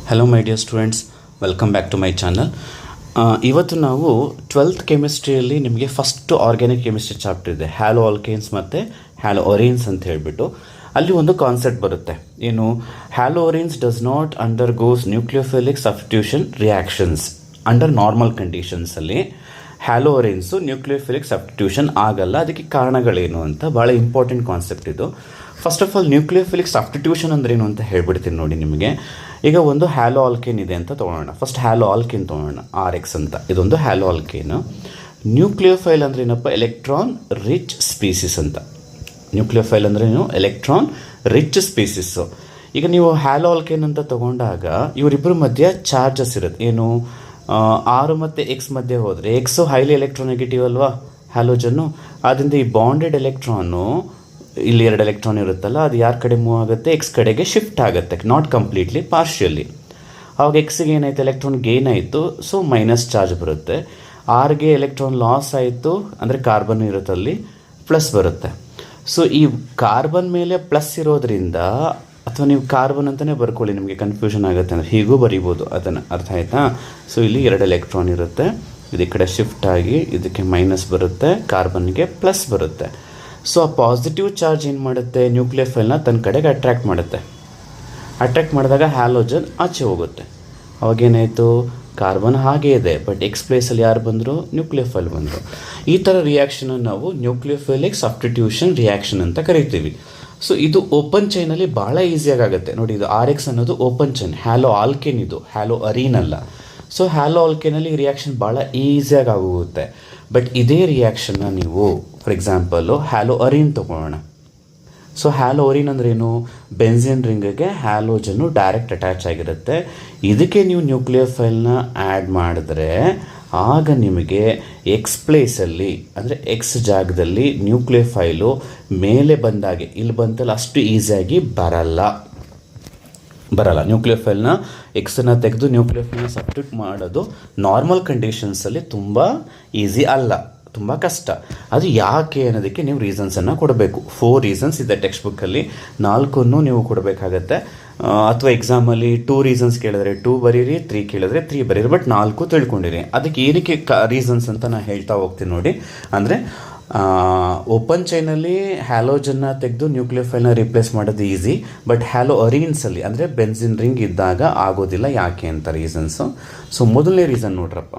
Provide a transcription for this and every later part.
Hello my dear students, welcome back to my channel. ಇವತ್ತು ನಾವು 12th ಕೆಮಿಸ್ಟ್ರಿಯಲ್ಲಿ ನಿಮಗೆ ಫಸ್ಟ್ ಆರ್ಗ್ಯಾನಿಕ್ ಕೆಮಿಸ್ಟ್ರಿ ಚಾಪ್ಟರ್ ಇದೆ, ಹ್ಯಾಲೋ ಆಲ್ಕೇನ್ಸ್ ಮತ್ತು ಹ್ಯಾಲೋ ಒರೀನ್ಸ್ ಅಂತ ಹೇಳಿಬಿಟ್ಟು. ಅಲ್ಲಿ ಒಂದು ಕಾನ್ಸೆಪ್ಟ್ ಬರುತ್ತೆ, ಏನು haloarenes does not undergoes nucleophilic substitution reactions under normal ಕಂಡೀಷನ್ಸಲ್ಲಿ. ಹ್ಯಾಲೋ ಒರೀನ್ಸು ನ್ಯೂಕ್ಲಿಯೋಫಿಲಿಕ್ ಸಬ್ಸ್ಟಿಟ್ಯೂಷನ್ ಆಗಲ್ಲ, ಅದಕ್ಕೆ ಕಾರಣಗಳೇನು ಅಂತ ಭಾಳ ಇಂಪಾರ್ಟೆಂಟ್ ಕಾನ್ಸೆಪ್ಟ್ ಇದು. First of all nucleophilic substitution ಅಂದ್ರೇನು ಅಂತ ಹೇಳ್ಬಿಡ್ತೀನಿ ನೋಡಿ ನಿಮಗೆ. ಈಗ ಒಂದು ಹ್ಯಾಲೋ ಆಲ್ಕೇನ್ ಇದೆ ಅಂತ ತೊಗೊಳ್ಳೋಣ. ಫಸ್ಟ್ ಹ್ಯಾಲೋ ಆಲ್ಕೇನ್ ತೊಗೊಳ್ಳೋಣ, RX ಅಂತ. ಇದೊಂದು ಹ್ಯಾಲೋ ಆಲ್ಕೇನು. ನ್ಯೂಕ್ಲಿಯೋಫೈಲ್ ಅಂದ್ರೆ ಏನಪ್ಪ? ಎಲೆಕ್ಟ್ರಾನ್ ರಿಚ್ ಸ್ಪೀಸಿಸ್ ಅಂತ. ನ್ಯೂಕ್ಲಿಯೋಫೈಲ್ ಅಂದ್ರೇನು? Electron rich species. ಈಗ ನೀವು ಹ್ಯಾಲೋ ಆಲ್ಕೇನ್ ಅಂತ ತೊಗೊಂಡಾಗ ಇವರಿಬ್ಬರ ಮಧ್ಯೆ ಚಾರ್ಜಸ್ ಇರುತ್ತೆ. ಏನು, R ಮತ್ತು X ಮಧ್ಯೆ ಹೋದರೆ ಎಕ್ಸು ಹೈಲಿ ಎಲೆಕ್ಟ್ರೋನೆಗೆಟಿವ್ ಅಲ್ವಾ, ಹ್ಯಾಲೋಜನ್ನು. ಆದ್ದರಿಂದ ಈ ಬಾಂಡೆಡ್ ಎಲೆಕ್ಟ್ರಾನು, ಇಲ್ಲಿ 2 ಎಲೆಕ್ಟ್ರಾನ್ ಇರುತ್ತಲ್ಲ, ಅದು ಯಾರ ಕಡೆ ಮೂವ್ ಆಗುತ್ತೆ? X ಕಡೆಗೆ ಶಿಫ್ಟ್ ಆಗುತ್ತೆ, ನಾಟ್ ಕಂಪ್ಲೀಟ್ಲಿ, ಪಾರ್ಷಿಯಲಿ. ಆವಾಗ Xಗೆ ಏನಾಯಿತು? ಎಲೆಕ್ಟ್ರಾನ್ ಗೇನ್ ಆಯಿತು, ಸೊ ಮೈನಸ್ ಚಾರ್ಜ್ ಬರುತ್ತೆ. Rಗೆ ಎಲೆಕ್ಟ್ರಾನ್ ಲಾಸ್ ಆಯಿತು, ಅಂದರೆ ಕಾರ್ಬನ್ ಇರುತ್ತಲ್ಲಿ, ಪ್ಲಸ್ ಬರುತ್ತೆ. ಸೊ ಈ ಕಾರ್ಬನ್ ಮೇಲೆ ಪ್ಲಸ್ ಇರೋದ್ರಿಂದ, ಅಥವಾ ನೀವು ಕಾರ್ಬನ್ ಅಂತಲೇ ಬರ್ಕೊಳ್ಳಿ, ನಿಮಗೆ ಕನ್ಫ್ಯೂಷನ್ ಆಗುತ್ತೆ ಅಂದರೆ ಹೀಗೂ ಬರೀಬೋದು, ಅದನ್ನು ಅರ್ಥ ಆಯಿತಾ? ಸೊ ಇಲ್ಲಿ 2 ಎಲೆಕ್ಟ್ರಾನ್ ಇರುತ್ತೆ, ಇದಕ್ಕೆ ಕಡೆ ಶಿಫ್ಟ್ ಆಗಿ ಇದಕ್ಕೆ ಮೈನಸ್ ಬರುತ್ತೆ, ಕಾರ್ಬನ್ಗೆ ಪ್ಲಸ್ ಬರುತ್ತೆ. ಸೊ ಆ ಪಾಸಿಟಿವ್ ಚಾರ್ಜ್ ಏನು ಮಾಡುತ್ತೆ? ನ್ಯೂಕ್ಲಿಯೋಫೈಲ್ನ ತನ್ನ ಕಡೆಗೆ ಅಟ್ರ್ಯಾಕ್ಟ್ ಮಾಡುತ್ತೆ. ಅಟ್ರ್ಯಾಕ್ಟ್ ಮಾಡಿದಾಗ ಹ್ಯಾಲೋಜನ್ ಆಚೆ ಹೋಗುತ್ತೆ. ಅವಾಗೇನಾಯಿತು? ಕಾರ್ಬನ್ ಹಾಗೇ ಇದೆ, ಬಟ್ X ಪ್ಲೇಸಲ್ಲಿ ಯಾರು ಬಂದರು? ನ್ಯೂಕ್ಲಿಯೋಫೈಲ್ ಬಂದರು. ಈ ಥರ ರಿಯಾಕ್ಷನನ್ನು ನಾವು ನ್ಯೂಕ್ಲಿಯೋಫೈಲಿಕ್ ಸಬ್ಸ್ಟಿಟ್ಯೂಷನ್ ರಿಯಾಕ್ಷನ್ ಅಂತ ಕರಿತೀವಿ. ಸೊ ಇದು ಓಪನ್ ಚೈನಲ್ಲಿ ಭಾಳ ಈಸಿಯಾಗಿ ಆಗುತ್ತೆ ನೋಡಿ. ಇದು RX ಅನ್ನೋದು ಓಪನ್ ಚೈನ್, ಹ್ಯಾಲೋ ಆಲ್ಕೇನ್, ಇದು ಹ್ಯಾಲೋ ಅರೀನ್ ಅಲ್ಲ. ಸೊ ಹ್ಯಾಲೋ ಆಲ್ಕೇನಲ್ಲಿ ರಿಯಾಕ್ಷನ್ ಭಾಳ ಈಸಿಯಾಗಿ ಆಗೋಗುತ್ತೆ. ಬಟ್ ಇದೇ ರಿಯಾಕ್ಷನ್ನ ನೀವು ಫಾರ್ ಎಕ್ಸಾಂಪಲು ಹ್ಯಾಲೋ ಅರೀನ್ ತೊಗೊಳ್ಳೋಣ. ಸೊ ಹ್ಯಾಲೋ ಅರೀನ್ ಅಂದ್ರೇನು? ಬೆನ್ಸಿನ್ ರಿಂಗ್ಗೆ ಹ್ಯಾಲೋಜನ್ನು ಡೈರೆಕ್ಟ್ ಅಟ್ಯಾಚ್ ಆಗಿರುತ್ತೆ. ಇದಕ್ಕೆ ನೀವು ನ್ಯೂಕ್ಲಿಯೋಫೈಲ್ನ ಆ್ಯಡ್ ಮಾಡಿದ್ರೆ ಆಗ ನಿಮಗೆ X ಪ್ಲೇಸಲ್ಲಿ, ಅಂದರೆ X ಜಾಗದಲ್ಲಿ ನ್ಯೂಕ್ಲಿಯೋಫೈಲು ಮೇಲೆ ಬಂದಾಗೆ, ಇಲ್ಲಿ ಬಂತಲ್ಲ, ಅಷ್ಟು ಈಸಿಯಾಗಿ ಬರಲ್ಲ. ನ್ಯೂಕ್ಲಿಯೋಫೈಲ್ನ Xನ ತೆಗೆದು ನ್ಯೂಕ್ಲಿಯೋಫೈಲ್ನ ಸಬ್ಸ್ಟಿಟ್ಯೂಟ್ ಮಾಡೋದು ನಾರ್ಮಲ್ ಕಂಡೀಷನ್ಸಲ್ಲಿ ತುಂಬ ಈಸಿ ಅಲ್ಲ, ತುಂಬ ಕಷ್ಟ. ಅದು ಯಾಕೆ ಅನ್ನೋದಕ್ಕೆ ನೀವು ರೀಸನ್ಸನ್ನು ಕೊಡಬೇಕು. 4 ರೀಸನ್ಸ್ ಇದೆ ಟೆಕ್ಸ್ಟ್ ಬುಕ್ಕಲ್ಲಿ, 4 ನೀವು ಕೊಡಬೇಕಾಗತ್ತೆ. ಅಥವಾ ಎಕ್ಸಾಮಲ್ಲಿ 2 ರೀಸನ್ಸ್ ಕೇಳಿದ್ರೆ 2 ಬರೀರಿ, 3 ಕೇಳಿದ್ರೆ 3 ಬರೀರಿ, ಬಟ್ 4 ತಿಳ್ಕೊಂಡಿರಿ. ಅದಕ್ಕೆ ಏನಕ್ಕೆ ರೀಸನ್ಸ್ ಅಂತ ನಾನು ಹೇಳ್ತಾ ಹೋಗ್ತೀನಿ ನೋಡಿ. ಅಂದರೆ ಓಪನ್ ಚೈನಲ್ಲಿ ಹ್ಯಾಲೋಜನ್ನ ತೆಗೆದು ನ್ಯೂಕ್ಲಿಯೋಫೈಲ್ನ ರಿಪ್ಲೇಸ್ ಮಾಡೋದು ಈಸಿ, ಬಟ್ ಹ್ಯಾಲೋ ಅರೀನ್ಸಲ್ಲಿ, ಅಂದರೆ ಬೆನ್ಸಿನ್ ರಿಂಗ್ ಇದ್ದಾಗ ಆಗೋದಿಲ್ಲ. ಯಾಕೆ ಅಂತ ರೀಸನ್ಸು. ಸೊ ಮೊದಲನೇ ರೀಸನ್ ನೋಡ್ರಪ್ಪ.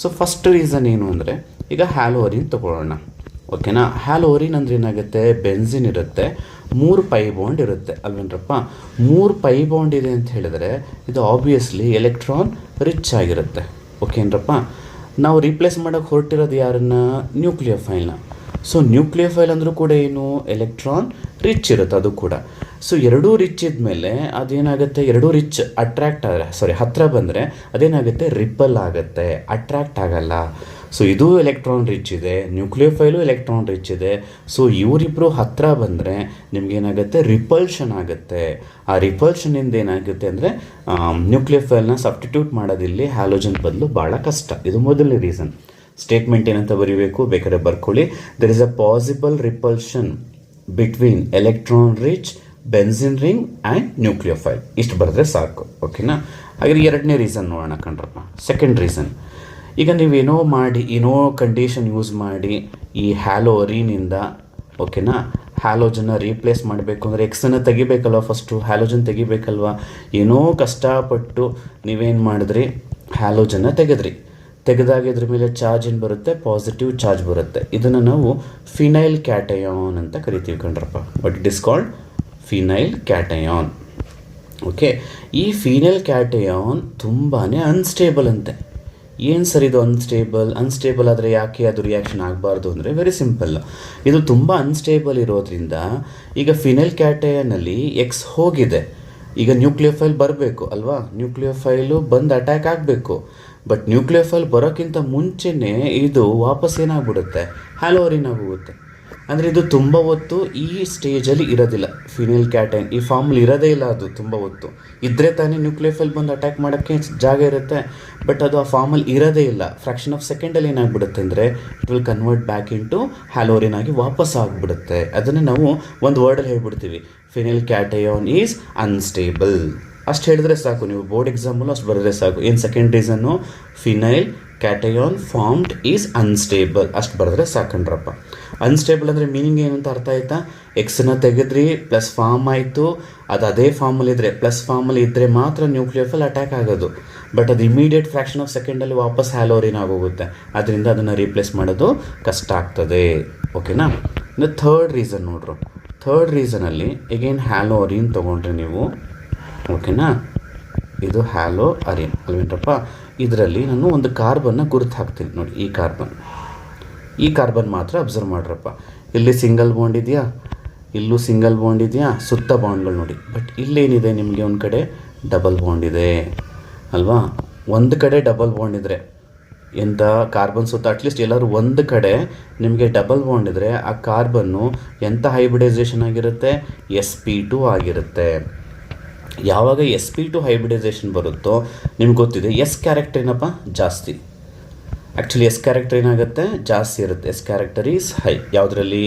ಸೊ ಫಸ್ಟ್ ರೀಸನ್ ಏನು ಅಂದರೆ, ಈಗ ಹ್ಯಾಲೋ ಅರೀನ್ ತೊಗೊಳ್ಳೋಣ, ಓಕೆನಾ? ಹ್ಯಾಲೋ ಅರೀನ್ ಅಂದರೆ ಏನಾಗುತ್ತೆ? ಬೆನ್ಸಿನ್ ಇರುತ್ತೆ, 3 ಪೈ ಬಾಂಡ್ ಇರುತ್ತೆ ಅಲ್ವೇನ್ರಪ್ಪ. 3 ಪೈ ಬಾಂಡ್ ಇದೆ ಅಂತ ಹೇಳಿದ್ರೆ ಇದು ಆಬ್ವಿಯಸ್ಲಿ ಎಲೆಕ್ಟ್ರಾನ್ ರಿಚ್ ಆಗಿರುತ್ತೆ, ಓಕೆನ್ರಪ್ಪ. ನಾವು ರೀಪ್ಲೇಸ್ ಮಾಡೋಕ್ಕೆ ಹೊರಟಿರೋದು ಯಾರನ್ನ? ನ್ಯೂಕ್ಲಿಯೋಫೈಲ್ನ. ಸೊ ನ್ಯೂಕ್ಲಿಯೋಫೈಲ್ ಅಂದರೂ ಕೂಡ ಏನು? ಎಲೆಕ್ಟ್ರಾನ್ ರಿಚ್ ಇರುತ್ತೆ ಅದು ಕೂಡ. ಸೊ ಎರಡೂ ರಿಚ್ ಇದ್ಮೇಲೆ ಅದೇನಾಗುತ್ತೆ? ಎರಡೂ ರಿಚ್ ಹತ್ತಿರ ಬಂದರೆ ಅದೇನಾಗುತ್ತೆ? ರಿಪಲ್ ಆಗುತ್ತೆ, ಅಟ್ರ್ಯಾಕ್ಟ್ ಆಗಲ್ಲ. ಸೊ ಇದು ಎಲೆಕ್ಟ್ರಾನ್ ರಿಚ್ ಇದೆ, ನ್ಯೂಕ್ಲಿಯೋಫೈಲು ಎಲೆಕ್ಟ್ರಾನ್ ರಿಚ್ ಇದೆ. ಸೊ ಇವರಿಬ್ಬರು ಹತ್ತಿರ ಬಂದರೆ ನಿಮಗೇನಾಗುತ್ತೆ? ರಿಪಲ್ಷನ್ ಆಗುತ್ತೆ. ಆ ರಿಪಲ್ಷನಿಂದ ಏನಾಗುತ್ತೆ ಅಂದರೆ ನ್ಯೂಕ್ಲಿಯೋಫೈಲ್ನ ಸಬ್ಸ್ಟಿಟ್ಯೂಟ್ ಮಾಡೋದಿಲ್ಲಿ ಹ್ಯಾಲೋಜನ್ ಬದಲು ಭಾಳ ಕಷ್ಟ. ಇದು ಮೊದಲನೇ ರೀಸನ್. ಸ್ಟೇಟ್ಮೆಂಟ್ ಏನಂತ ಬರೀಬೇಕು, ಬೇಕಾದ್ರೆ ಬರ್ಕೊಳ್ಳಿ. There is a possible repulsion between electron rich benzene ring and nucleophile. ಇಷ್ಟು ಬರೆದ್ರೆ ಸಾಕು, ಓಕೆನಾ? ಹಾಗೆ ಎರಡನೇ ರೀಸನ್ ನೋಡೋಣ ಕಣ್ರಪ್ಪ. ಸೆಕೆಂಡ್ ರೀಸನ್, ಈಗ ನೀವೇನೋ ಮಾಡಿ, ಏನೋ ಕಂಡೀಷನ್ ಯೂಸ್ ಮಾಡಿ ಈ ಹ್ಯಾಲೋ ಅರೀನಿಂದ, ಓಕೆನಾ, ಹ್ಯಾಲೋಜನ್ನ ರೀಪ್ಲೇಸ್ ಮಾಡಬೇಕು ಅಂದರೆ Xನ್ನು ತೆಗಿಬೇಕಲ್ವ, ಫಸ್ಟು ಹ್ಯಾಲೋಜನ್ ತೆಗಿಬೇಕಲ್ವ. ಏನೋ ಕಷ್ಟಪಟ್ಟು ನೀವೇನು ಮಾಡಿದ್ರಿ? ಹ್ಯಾಲೋಜನ್ನ ತೆಗೆದಾಗ ಇದ್ರ ಮೇಲೆ ಚಾರ್ಜ್ ಏನು ಬರುತ್ತೆ? ಪಾಸಿಟಿವ್ ಚಾರ್ಜ್ ಬರುತ್ತೆ. ಇದನ್ನು ನಾವು ಫಿನೈಲ್ ಕ್ಯಾಟಯಾನ್ ಅಂತ ಕರಿತೀವಿ ಕಣ್ರಪ್ಪ. But it is called phenyl cation, okay. ಈ ಫಿನೈಲ್ ಕ್ಯಾಟಯಾನ್ ತುಂಬಾ ಅನ್ಸ್ಟೇಬಲ್ ಅಂತೆ. ಏನು ಸರ್ ಇದು ಅನ್ಸ್ಟೇಬಲ್ ಆದರೆ ಯಾಕೆ ಅದು ರಿಯಾಕ್ಷನ್ ಆಗಬಾರ್ದು ಅಂದರೆ ವೆರಿ ಸಿಂಪಲ್. ಇದು ತುಂಬ ಅನ್ಸ್ಟೇಬಲ್ ಇರೋದ್ರಿಂದ ಈಗ ಫಿನೈಲ್ ಕ್ಯಾಟಯಾನಲ್ಲಿ X ಹೋಗಿದೆ, ಈಗ ನ್ಯೂಕ್ಲಿಯೋಫೈಲ್ ಬರಬೇಕು ಅಲ್ವಾ? ನ್ಯೂಕ್ಲಿಯೋಫೈಲು ಬಂದು ಅಟ್ಯಾಕ್ ಆಗಬೇಕು. ಬಟ್ ನ್ಯೂಕ್ಲಿಯೋಫೈಲ್ ಬರೋಕ್ಕಿಂತ ಮುಂಚೆನೇ ಇದು ವಾಪಸ್ ಏನಾಗ್ಬಿಡುತ್ತೆ? ಹ್ಯಾಲೋ ಅರೀನ್ ಆಗೋಗುತ್ತೆ. ಅಂದರೆ ಇದು ತುಂಬ ಹೊತ್ತು ಈ ಸ್ಟೇಜಲ್ಲಿ ಇರೋದಿಲ್ಲ. ಫಿನೈಲ್ ಕ್ಯಾಟೈನ್ ಈ ಫಾರ್ಮಲ್ಲಿ ಇರೋದೇ ಇಲ್ಲ. ಅದು ತುಂಬ ಹೊತ್ತು ಇದ್ದರೆ ತಾನೇ ನ್ಯೂಕ್ಲಿಯೋಫೈಲ್ ಬಂದು ಅಟ್ಯಾಕ್ ಮಾಡೋಕ್ಕೆ ಜಾಗ ಇರುತ್ತೆ. ಬಟ್ ಅದು ಆ ಫಾರ್ಮಲ್ಲಿ ಇರೋದೇ ಇಲ್ಲ. ಫ್ರಾಕ್ಷನ್ ಆಫ್ ಸೆಕೆಂಡಲ್ಲಿ ಏನಾಗ್ಬಿಡುತ್ತೆ ಅಂದರೆ it will convert back into haloarene ಆಗಿ ವಾಪಸ್ ಆಗಿಬಿಡುತ್ತೆ. ಅದನ್ನು ನಾವು ಒಂದು ವರ್ಡಲ್ಲಿ ಹೇಳ್ಬಿಡ್ತೀವಿ, ಫಿನೈಲ್ ಕ್ಯಾಟಯಾನ್ ಈಸ್ ಅನ್ಸ್ಟೇಬಲ್. ಅಷ್ಟು ಹೇಳಿದ್ರೆ ಸಾಕು, ನೀವು ಬೋರ್ಡ್ ಎಕ್ಸಾಮಲ್ಲೂ ಅಷ್ಟು ಬರೆದ್ರೆ ಸಾಕು. ಏನು second reason, phenyl cation formed is unstable, ಅಷ್ಟು ಬರೆದ್ರೆ ಸಾಕಂಡ್ರಪ್ಪ. ಅನ್ಸ್ಟೇಬಲ್ ಅಂದರೆ ಮೀನಿಂಗ್ ಏನು ಅಂತ ಅರ್ಥ ಆಯ್ತಾ? ಎಕ್ಸನ್ನ ತೆಗೆದ್ರಿ ಪ್ಲಸ್ ಫಾರ್ಮ್ ಆಯಿತು, ಅದು ಅದೇ ಫಾರ್ಮಲ್ಲಿದ್ದರೆ ಪ್ಲಸ್ ಫಾರ್ಮಲ್ಲಿ ಇದ್ದರೆ ಮಾತ್ರ ನ್ಯೂಕ್ಲಿಯೋಫಿಲ್ ಅಟ್ಯಾಕ್ ಆಗೋದು. ಬಟ್ ಅದು ಇಮಿಡಿಯೇಟ್ ಫ್ರ್ಯಾಕ್ಷನ್ ಆಫ್ ಸೆಕೆಂಡಲ್ಲಿ ವಾಪಸ್ ಹ್ಯಾಲೋರಿನ್ ಆಗೋಗುತ್ತೆ. ಅದರಿಂದ ಅದನ್ನು ರೀಪ್ಲೇಸ್ ಮಾಡೋದು ಕಷ್ಟ ಆಗ್ತದೆ. ಓಕೆನಾ? ಇನ್ನು ಥರ್ಡ್ ರೀಸನ್ ನೋಡ್ರು. ಥರ್ಡ್ ರೀಸನಲ್ಲಿ ಎಗೇನ್ ಹ್ಯಾಲೋರಿನ್ ತೊಗೊಂಡ್ರೆ ನೀವು, ಓಕೆನಾ, ಇದು ಹ್ಯಾಲೋ ಅರಿನ್ ಅಲ್ವೇನ್ರಪ್ಪ. ಇದರಲ್ಲಿ ನಾನು ಒಂದು ಕಾರ್ಬನ್ನ ಗುರುತು ಹಾಕ್ತೀನಿ ನೋಡಿ. ಈ ಕಾರ್ಬನ್ ಮಾತ್ರ ಅಬ್ಸರ್ವ್ ಮಾಡ್ರಪ್ಪ. ಇಲ್ಲಿ ಸಿಂಗಲ್ ಬಾಂಡ್ ಇದೆಯಾ, ಇಲ್ಲೂ ಸಿಂಗಲ್ ಬಾಂಡ್ ಇದೆಯಾ, ಸುತ್ತ ಬಾಂಡ್ಗಳು ನೋಡಿ. ಬಟ್ ಇಲ್ಲೇನಿದೆ ನಿಮಗೆ, ಒಂದು ಕಡೆ ಡಬಲ್ ಬಾಂಡ್ ಇದೆ ಅಲ್ವಾ? ಒಂದು ಕಡೆ ಡಬಲ್ ಬಾಂಡ್ ಇದ್ದರೆ ಎಂಥ ಕಾರ್ಬನ್ ಸುತ್ತ ಅಟ್ಲೀಸ್ಟ್ ಎಲ್ಲರೂ ಒಂದು ಕಡೆ ನಿಮಗೆ ಡಬಲ್ ಬಾಂಡ್ ಇದ್ದರೆ ಆ ಕಾರ್ಬನ್ನು ಎಂಥ ಹೈಬ್ರಿಡೈಸೇಷನ್ ಆಗಿರುತ್ತೆ? sp2 ಆಗಿರುತ್ತೆ. ಯಾವಾಗ sp2 ಹೈಬ್ರಿಡೈಸೇಷನ್ ಬರುತ್ತೋ ನಿಮ್ಗೆ ಗೊತ್ತಿದೆ ಎಸ್ ಕ್ಯಾರೆಕ್ಟರ್ ಏನಪ್ಪ ಜಾಸ್ತಿ. ಆ್ಯಕ್ಚುಲಿ ಎಸ್ ಕ್ಯಾರೆಕ್ಟರ್ ಏನಾಗುತ್ತೆ? ಜಾಸ್ತಿ ಇರುತ್ತೆ. S character is high. ಯಾವುದರಲ್ಲಿ?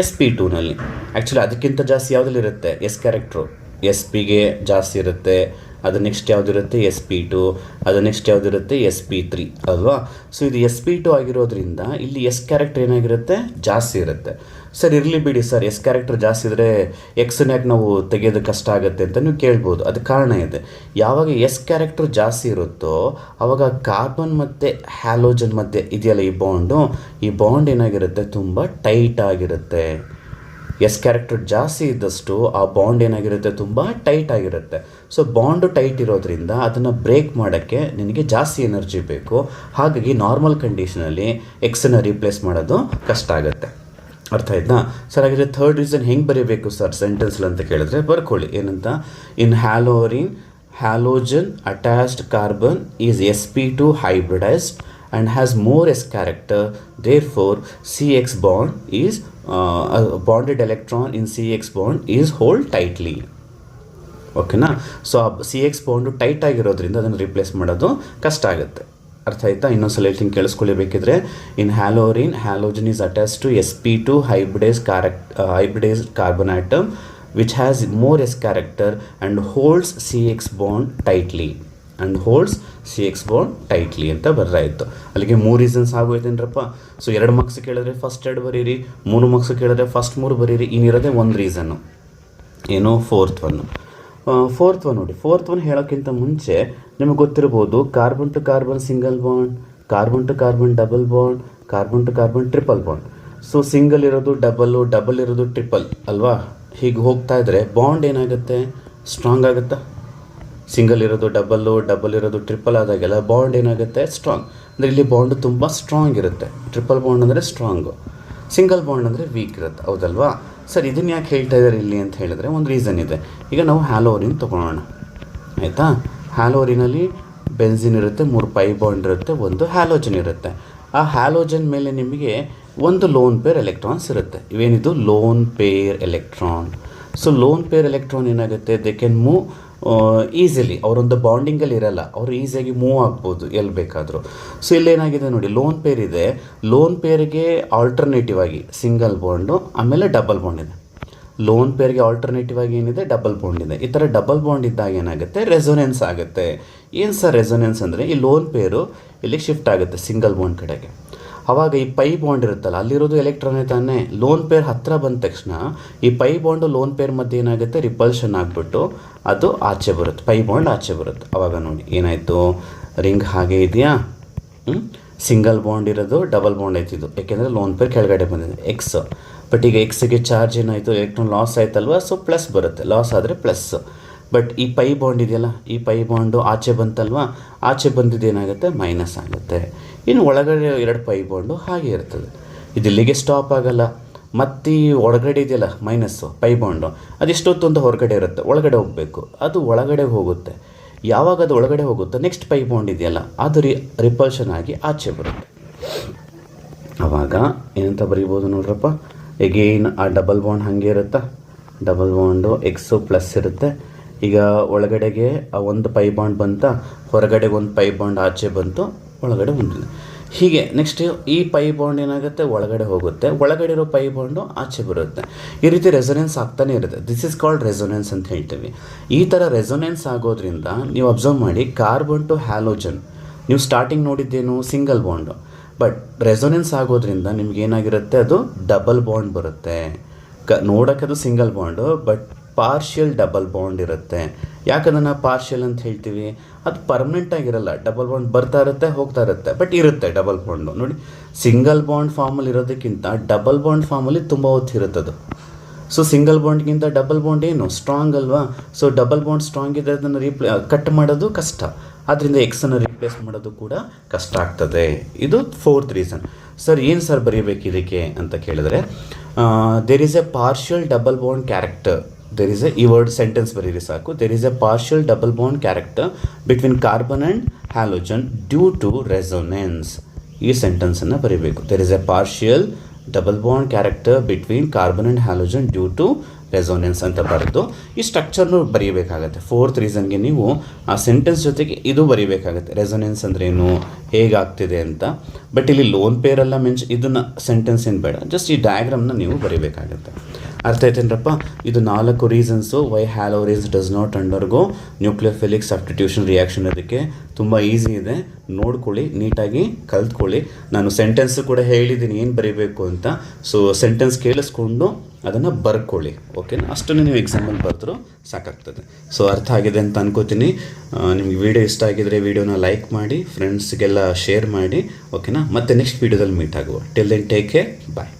sp2ನಲ್ಲಿ. ಆ್ಯಕ್ಚುಲಿ ಅದಕ್ಕಿಂತ ಜಾಸ್ತಿ ಯಾವುದ್ರಲ್ಲಿ ಇರುತ್ತೆ? ಎಸ್ ಕ್ಯಾರೆಕ್ಟ್ರು sp ಜಾಸ್ತಿ ಇರುತ್ತೆ. ಅದು ನೆಕ್ಸ್ಟ್ ಯಾವುದಿರುತ್ತೆ? sp2. ಅದು ನೆಕ್ಸ್ಟ್ ಯಾವುದಿರುತ್ತೆ? sp3 ಅಲ್ವಾ? ಸೊ ಇದು sp2 ಆಗಿರೋದ್ರಿಂದ ಇಲ್ಲಿ ಎಸ್ ಕ್ಯಾರೆಕ್ಟರ್ ಏನಾಗಿರುತ್ತೆ? ಜಾಸ್ತಿ ಇರುತ್ತೆ. ಸರ್ ಇರಲಿ ಬಿಡಿ ಸರ್, ಎಸ್ ಕ್ಯಾರೆಕ್ಟರ್ ಜಾಸ್ತಿ ಇದ್ದರೆ ಎಕ್ಸನ್ನ ಯಾಕೆ ನಾವು ತೆಗೆಯೋದು ಕಷ್ಟ ಆಗುತ್ತೆ ಅಂತ ನೀವು ಕೇಳ್ಬೋದು. ಅದು ಕಾರಣ ಇದೆ. ಯಾವಾಗ ಎಸ್ ಕ್ಯಾರೆಕ್ಟರ್ ಜಾಸ್ತಿ ಇರುತ್ತೋ ಆವಾಗ ಕಾರ್ಬನ್ ಮತ್ತು ಹ್ಯಾಲೋಜನ್ ಮಧ್ಯೆ ಇದೆಯಲ್ಲ ಈ ಬಾಂಡ್ ಏನಾಗಿರುತ್ತೆ? ತುಂಬ ಟೈಟ್ ಆಗಿರುತ್ತೆ. ಎಸ್ ಕ್ಯಾರೆಕ್ಟರ್ ಜಾಸ್ತಿ ಇದ್ದಷ್ಟು ಆ ಬಾಂಡ್ ಏನಾಗಿರುತ್ತೆ? ತುಂಬ ಟೈಟ್ ಆಗಿರುತ್ತೆ. ಸೊ ಬಾಂಡು ಟೈಟ್ ಇರೋದ್ರಿಂದ ಅದನ್ನು ಬ್ರೇಕ್ ಮಾಡೋಕ್ಕೆ ನಿನಗೆ ಜಾಸ್ತಿ ಎನರ್ಜಿ ಬೇಕು. ಹಾಗಾಗಿ ನಾರ್ಮಲ್ ಕಂಡೀಷನಲ್ಲಿ ಎಕ್ಸನ್ನು ರೀಪ್ಲೇಸ್ ಮಾಡೋದು ಕಷ್ಟ ಆಗುತ್ತೆ. ಅರ್ಥ ಆಯ್ತಾ ಸರ್? ಹಾಗಿದ್ರೆ ಥರ್ಡ್ ರೀಸನ್ ಹೆಂಗೆ ಬರೀಬೇಕು ಸರ್ ಸೆಂಟೆನ್ಸ್ಲಿ ಅಂತ ಕೇಳಿದ್ರೆ ಬರ್ಕೊಳ್ಳಿ. ಏನಂತ? In haloarene halogen attached carbon is sp2 hybridized and has more s character, therefore CX bond is bonded electron in CX bond is hold tightly. ಓಕೆನಾ? ಸೊ ಆ CX ಬಾಂಡು ಟೈಟ್ ಆಗಿರೋದ್ರಿಂದ ಅದನ್ನು ರಿಪ್ಲೇಸ್ ಮಾಡೋದು ಕಷ್ಟ ಆಗುತ್ತೆ. ಅರ್ಥ ಆಯ್ತಾ? ಇನ್ನೊಂದ್ಸಲ ಹೇಳ್ತೀನಿ ಕೇಳಿಸ್ಕೊಳ್ಳಬೇಕಿದ್ರೆ, in haloarene halogen is attached to sp2 hybridized carbon atom which has more s character and holds CX bond tightly ಅಂತ ಬರಲಾಯಿತು. ಅಲ್ಲಿಗೆ 3 ರೀಸನ್ಸ್ ಆಗೋಯ್ತೇನ್ರಪ್ಪ. ಸೊ 2 ಮಾರ್ಕ್ಸ್ ಕೇಳಿದ್ರೆ ಫಸ್ಟ್ 2 ಬರೀರಿ, 3 ಮಾರ್ಕ್ಸ್ ಕೇಳಿದ್ರೆ ಫಸ್ಟ್ 3 ಬರೀರಿ. ಇನ್ನಿರೋದೇ ಒಂದು ರೀಸನ್ನು, ಏನು? ಫೋರ್ತ್ ಒನ್ ನೋಡಿ. ಫೋರ್ತ್ ಒನ್ ಹೇಳೋಕ್ಕಿಂತ ಮುಂಚೆ ನಿಮಗೆ ಗೊತ್ತಿರ್ಬೋದು, carbon to carbon single bond, carbon to carbon double bond, carbon to carbon triple bond. So single ಇರೋದು ಡಬಲ್ ಇರೋದು ಟ್ರಿಪಲ್ ಅಲ್ವಾ? ಹೀಗೆ ಹೋಗ್ತಾ ಇದ್ದರೆ ಬಾಂಡ್ ಏನಾಗುತ್ತೆ? ಸ್ಟ್ರಾಂಗ್ ಆಗುತ್ತಾ? ಸಿಂಗಲ್ ಇರೋದು ಡಬಲ್ ಇರೋದು ಟ್ರಿಪಲ್ ಆದಾಗೆಲ್ಲ ಬಾಂಡ್ ಏನಾಗುತ್ತೆ? ಸ್ಟ್ರಾಂಗ್. ಅಂದರೆ ಇಲ್ಲಿ ಬಾಂಡ್ ತುಂಬ ಸ್ಟ್ರಾಂಗ್ ಇರುತ್ತೆ. ಟ್ರಿಪಲ್ ಬಾಂಡ್ ಅಂದರೆ ಸ್ಟ್ರಾಂಗು, ಸಿಂಗಲ್ ಬಾಂಡ್ ಅಂದರೆ ವೀಕ್ ಇರುತ್ತೆ. ಹೌದಲ್ವಾ ಸರ್? ಇದನ್ನು ಯಾಕೆ ಹೇಳ್ತಾ ಇದ್ದಾರೆ ಇಲ್ಲಿ ಅಂತ ಹೇಳಿದ್ರೆ ಒಂದು ರೀಸನ್ ಇದೆ. ಈಗ ನಾವು ಹ್ಯಾಲೋರಿನ್ ತೊಗೊಳ್ಳೋಣ, ಆಯಿತಾ? ಹ್ಯಾಲೋರಿನಲ್ಲಿ ಬೆನ್ಸಿನ್ ಇರುತ್ತೆ, 3 ಪೈ ಬಾಂಡ್ ಇರುತ್ತೆ, ಒಂದು ಹ್ಯಾಲೋಜನ್ ಇರುತ್ತೆ. ಆ ಹ್ಯಾಲೋಜನ್ ಮೇಲೆ ನಿಮಗೆ ಒಂದು ಲೋನ್ ಪೇರ್ ಎಲೆಕ್ಟ್ರಾನ್ಸ್ ಇರುತ್ತೆ. ಇವೇನಿದು? Lone pair electron. So lone pair electron ಏನಾಗುತ್ತೆ? They can move easily. ಅವರೊಂದು ಬಾಂಡಿಂಗಲ್ಲಿ ಇರಲ್ಲ, ಅವರು ಈಸಿಯಾಗಿ ಮೂವ್ ಆಗ್ಬೋದು ಎಲ್ಲಿ ಬೇಕಾದರೂ. ಸೊ ಇಲ್ಲೇನಾಗಿದೆ ನೋಡಿ, ಲೋನ್ ಪೇರ್ ಇದೆ. ಲೋನ್ ಪೇರ್ಗೆ ಆಲ್ಟರ್ನೇಟಿವ್ ಆಗಿ ಸಿಂಗಲ್ ಬಾಂಡು, ಆಮೇಲೆ ಡಬಲ್ ಬಾಂಡ್ ಇದೆ. ಲೋನ್ ಪೇರ್ಗೆ ಆಲ್ಟರ್ನೇಟಿವ್ ಆಗಿ ಏನಿದೆ? ಡಬಲ್ ಬಾಂಡ್ ಇದೆ. ಈ ಥರ ಡಬಲ್ ಬಾಂಡ್ ಇದ್ದಾಗ ಏನಾಗುತ್ತೆ? ರೆಸೊನೆನ್ಸ್ ಆಗುತ್ತೆ. ಏನು ಸರ್ ರೆಸೊನೆನ್ಸ್ ಅಂದರೆ? ಈ ಲೋನ್ ಪೇರು ಇಲ್ಲಿಗೆ ಶಿಫ್ಟ್ ಆಗುತ್ತೆ ಸಿಂಗಲ್ ಬಾಂಡ್ ಕಡೆಗೆ. ಆವಾಗ ಈ ಪೈ ಬಾಂಡ್ ಇರುತ್ತಲ್ಲ, ಅಲ್ಲಿರೋದು ಎಲೆಕ್ಟ್ರಾನೇ ತಾನೇ. ಲೋನ್ ಪೇರ್ ಹತ್ತಿರ ಬಂದ ತಕ್ಷಣ ಈ ಪೈ ಬಾಂಡು ಲೋನ್ ಪೇರ್ ಮಧ್ಯೆ ಏನಾಗುತ್ತೆ? ರಿಪಲ್ಷನ್ ಆಗಿಬಿಟ್ಟು ಅದು ಆಚೆ ಬರುತ್ತೆ, ಪೈ ಬಾಂಡ್ ಆಚೆ ಬರುತ್ತೆ. ಆವಾಗ ನೋಡಿ ಏನಾಯಿತು? ರಿಂಗ್ ಹಾಗೆ ಇದೆಯಾ? ಸಿಂಗಲ್ ಬಾಂಡ್ ಇರೋದು ಡಬಲ್ ಬಾಂಡ್ ಆಯ್ತಿದ್ದು, ಯಾಕೆಂದರೆ ಲೋನ್ ಪೇರ್ ಕೆಳಗಡೆ ಬಂದಿದೆ ಎಕ್ಸ್. ಬಟ್ ಈಗ ಎಕ್ಸ್ಗೆ ಚಾರ್ಜ್ ಏನಾಯಿತು? ಎಲೆಕ್ಟ್ರಾನ್ ಲಾಸ್ ಆಯ್ತಲ್ವ? ಸೊ ಪ್ಲಸ್ ಬರುತ್ತೆ, ಲಾಸ್ ಆದರೆ ಪ್ಲಸ್. ಬಟ್ ಈ ಪೈ ಬಾಂಡ್ ಇದೆಯಲ್ಲ, ಈ ಪೈ ಬಾಂಡು ಆಚೆ ಬಂತಲ್ವ? ಆಚೆ ಬಂದಿದ್ದು ಏನಾಗುತ್ತೆ? ಮೈನಸ್ ಆಗುತ್ತೆ. ಇನ್ನು ಒಳಗಡೆ 2 ಪೈ ಬಾಂಡು ಹಾಗೆ ಇರ್ತದೆ. ಇದು ಇಲ್ಲಿಗೆ ಸ್ಟಾಪ್ ಆಗಲ್ಲ. ಮತ್ತು ಈ ಒಳಗಡೆ ಇದೆಯಲ್ಲ ಮೈನಸ್ಸು ಪೈ ಬಾಂಡು, ಅದೆಷ್ಟೊತ್ತೊಂದು ಹೊರಗಡೆ ಇರುತ್ತೆ, ಒಳಗಡೆ ಹೋಗಬೇಕು. ಅದು ಒಳಗಡೆ ಹೋಗುತ್ತೆ. ಯಾವಾಗ ಅದು ಒಳಗಡೆ ಹೋಗುತ್ತೋ ನೆಕ್ಸ್ಟ್ ಪೈ ಬಾಂಡ್ ಇದೆಯಲ್ಲ ಅದು ರಿಪಲ್ಷನ್ ಆಗಿ ಆಚೆ ಬರುತ್ತೆ. ಆವಾಗ ಏನಂತ ಬರೀಬೋದು ನೋಡ್ರಪ್ಪ, ಎಗೇನ್ ಆ ಡಬಲ್ ಬಾಂಡ್ ಹಾಗೆ ಇರುತ್ತಾ? ಡಬಲ್ ಬಾಂಡು ಎಕ್ಸು ಪ್ಲಸ್ ಇರುತ್ತೆ. ಈಗ ಒಳಗಡೆಗೆ ಒಂದು ಪೈ ಬಾಂಡ್ ಬಂತ, ಹೊರಗಡೆಗೆ ಒಂದು ಪೈ ಬಾಂಡ್ ಆಚೆ ಬಂತು, ಒಳಗಡೆ ಬಂದಿದೆ. ಹೀಗೆ ನೆಕ್ಸ್ಟ್ ಈ ಪೈ ಬಾಂಡ್ ಏನಾಗುತ್ತೆ, ಒಳಗಡೆ ಹೋಗುತ್ತೆ, ಒಳಗಡೆ ಇರೋ ಪೈ ಬಾಂಡು ಆಚೆ ಬರುತ್ತೆ. ಈ ರೀತಿ ರೆಸೊನೆನ್ಸ್ ಆಗ್ತಾನೆ ಇರುತ್ತೆ. ದಿಸ್ ಇಸ್ ಕಾಲ್ಡ್ ರೆಸೊನೆನ್ಸ್ ಅಂತ ಹೇಳ್ತೀವಿ. ಈ ಥರ ರೆಸೊನೆನ್ಸ್ ಆಗೋದ್ರಿಂದ ನೀವು ಅಬ್ಸರ್ವ್ ಮಾಡಿ, ಕಾರ್ಬನ್ ಟು ಹ್ಯಾಲೋಜನ್ ನೀವು ಸ್ಟಾರ್ಟಿಂಗ್ ನೋಡಿದ್ದೇನು ಸಿಂಗಲ್ ಬಾಂಡು, ಬಟ್ ರೆಸೊನೆನ್ಸ್ ಆಗೋದ್ರಿಂದ ನಿಮ್ಗೆ ಏನಾಗಿರುತ್ತೆ, ಅದು ಡಬಲ್ ಬಾಂಡ್ ಬರುತ್ತೆ. ನೋಡೋಕ್ಕೆ ಅದು single bond, but partial double bond ಇರುತ್ತೆ. ಯಾಕದನ್ನು ಪಾರ್ಷಿಯಲ್ ಅಂತ ಹೇಳ್ತೀವಿ, ಅದು ಪರ್ಮನೆಂಟ್ ಆಗಿರಲ್ಲ. ಡಬಲ್ ಬಾಂಡ್ ಬರ್ತಾ ಇರುತ್ತೆ, ಹೋಗ್ತಾ ಇರುತ್ತೆ, ಬಟ್ ಇರುತ್ತೆ ಡಬಲ್ ಬಾಂಡು. ನೋಡಿ, ಸಿಂಗಲ್ ಬಾಂಡ್ ಫಾರ್ಮಲ್ಲಿ ಇರೋದಕ್ಕಿಂತ ಡಬಲ್ ಬಾಂಡ್ ಫಾರ್ಮಲ್ಲಿ ತುಂಬ ಹೊತ್ತು ಇರುತ್ತದು. ಸೊ ಸಿಂಗಲ್ ಬಾಂಡ್ಗಿಂತ ಡಬಲ್ ಬಾಂಡ್ ಏನು ಸ್ಟ್ರಾಂಗ್ ಅಲ್ವಾ. ಸೊ ಡಬಲ್ ಬಾಂಡ್ ಸ್ಟ್ರಾಂಗ್ ಇದೆ, ಅದನ್ನು ಕಟ್ ಮಾಡೋದು ಕಷ್ಟ. ಆದ್ದರಿಂದ ಎಕ್ಸನ್ನು ರಿಪ್ಲೇಸ್ ಮಾಡೋದು ಕೂಡ ಕಷ್ಟ ಆಗ್ತದೆ. ಇದು 4th ರೀಸನ್. ಸರ್ ಏನು ಸರ್ ಬರೀಬೇಕು ಇದಕ್ಕೆ ಅಂತ ಕೇಳಿದ್ರೆ, there is a partial double bond character. There is a, ಈ ವರ್ಡ್ ಸೆಂಟೆನ್ಸ್ ಬರೀರಿ ಸಾಕು. There is a partial double bond character between carbon and halogen due to resonance. ಈ ಸೆಂಟೆನ್ಸನ್ನು ಬರೀಬೇಕು. There is a partial double bond character between carbon and halogen due to resonance ಅಂತ ಬರೆದು ಈ ಸ್ಟ್ರಕ್ಚರ್ನು ಬರೀಬೇಕಾಗತ್ತೆ. 4th ರೀಸನ್ಗೆ ನೀವು ಆ ಸೆಂಟೆನ್ಸ್ ಜೊತೆಗೆ ಇದು ಬರೀಬೇಕಾಗತ್ತೆ. ರೆಸೊನೆನ್ಸ್ ಅಂದ್ರೇನು, ಹೇಗಾಗ್ತಿದೆ ಅಂತ. ಬಟ್ ಇಲ್ಲಿ ಲೋನ್ ಪೇರೆಲ್ಲ ಇದನ್ನು ಸೆಂಟೆನ್ಸ್ ಏನು ಬೇಡ, ಜಸ್ಟ್ ಈ ಡಯಾಗ್ರಾಮ್ನ ನೀವು ಬರೀಬೇಕಾಗತ್ತೆ. ಅರ್ಥ ಆಯ್ತೇನ್ರಪ್ಪ? ಇದು 4 reasons why haloarenes does not undergo nucleophilic substitution reaction. ಅದಕ್ಕೆ ತುಂಬ ಈಸಿ ಇದೆ, ನೋಡ್ಕೊಳ್ಳಿ, ನೀಟಾಗಿ ಕಲ್ತ್ಕೊಳ್ಳಿ. ನಾನು ಸೆಂಟೆನ್ಸು ಕೂಡ ಹೇಳಿದ್ದೀನಿ ಏನು ಬರೀಬೇಕು ಅಂತ. ಸೊ ಸೆಂಟೆನ್ಸ್ ಕೇಳಿಸ್ಕೊಂಡು ಅದನ್ನು ಬರ್ಕೊಳ್ಳಿ, ಓಕೆನಾ? ಅಷ್ಟನ್ನು ನೀವು ಎಕ್ಸಾಂಪಲ್ ಬರೆದ್ರೂ ಸಾಕಾಗ್ತದೆ. ಸೊ ಅರ್ಥ ಆಗಿದೆ ಅಂತ ಅನ್ಕೋತೀನಿ. ನಿಮಗೆ ವಿಡಿಯೋ ಇಷ್ಟ ಆಗಿದರೆ ವಿಡಿಯೋನ ಲೈಕ್ ಮಾಡಿ, ಫ್ರೆಂಡ್ಸ್ಗೆಲ್ಲ ಶೇರ್ ಮಾಡಿ, ಓಕೆನಾ? ಮತ್ತೆ ನೆಕ್ಸ್ಟ್ ವೀಡಿಯೋದಲ್ಲಿ ಮೀಟ್ ಆಗುವ. ಟಿಲ್ ದೆನ್ ಟೇಕ್ ಕೇರ್, ಬಾಯ್.